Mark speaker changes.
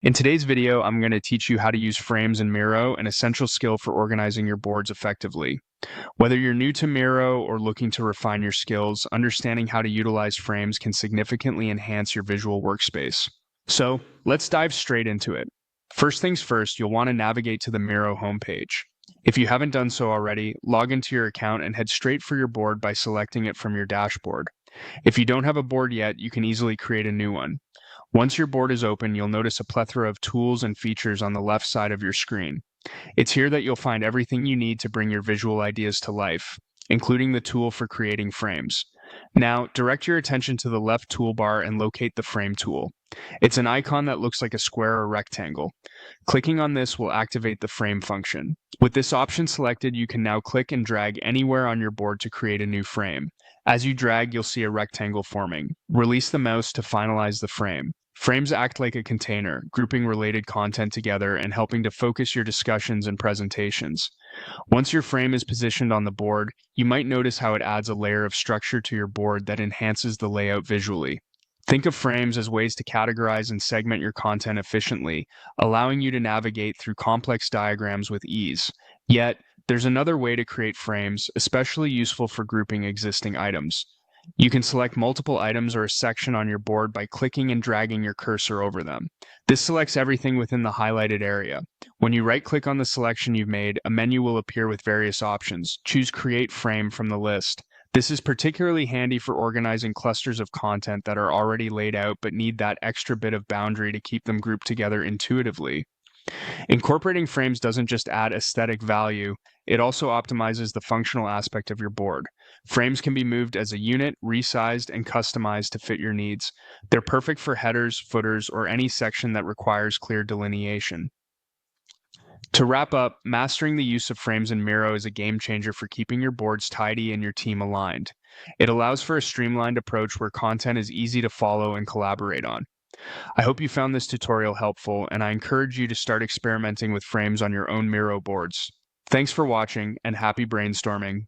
Speaker 1: In today's video, I'm going to teach you how to use frames in Miro, an essential skill for organizing your boards effectively. Whether you're new to Miro or looking to refine your skills, understanding how to utilize frames can significantly enhance your visual workspace. So, let's dive straight into it. First things first, you'll want to navigate to the Miro homepage. If you haven't done so already, log into your account and head straight for your board by selecting it from your dashboard. If you don't have a board yet, you can easily create a new one. Once your board is open, you'll notice a plethora of tools and features on the left side of your screen. It's here that you'll find everything you need to bring your visual ideas to life, including the tool for creating frames. Now, direct your attention to the left toolbar and locate the Frame tool. It's an icon that looks like a square or rectangle. Clicking on this will activate the Frame function. With this option selected, you can now click and drag anywhere on your board to create a new frame. As you drag, you'll see a rectangle forming. Release the mouse to finalize the frame. Frames act like a container, grouping related content together and helping to focus your discussions and presentations. Once your frame is positioned on the board, you might notice how it adds a layer of structure to your board that enhances the layout visually. Think of frames as ways to categorize and segment your content efficiently, allowing you to navigate through complex diagrams with ease. Yet, there's another way to create frames, especially useful for grouping existing items. You can select multiple items or a section on your board by clicking and dragging your cursor over them. This selects everything within the highlighted area. When you right-click on the selection you've made, a menu will appear with various options. Choose Create Frame from the list. This is particularly handy for organizing clusters of content that are already laid out but need that extra bit of boundary to keep them grouped together intuitively. Incorporating frames doesn't just add aesthetic value, it also optimizes the functional aspect of your board. Frames can be moved as a unit, resized, and customized to fit your needs. They're perfect for headers, footers, or any section that requires clear delineation. To wrap up, mastering the use of frames in Miro is a game changer for keeping your boards tidy and your team aligned. It allows for a streamlined approach where content is easy to follow and collaborate on. I hope you found this tutorial helpful, and I encourage you to start experimenting with frames on your own Miro boards. Thanks for watching, and happy brainstorming.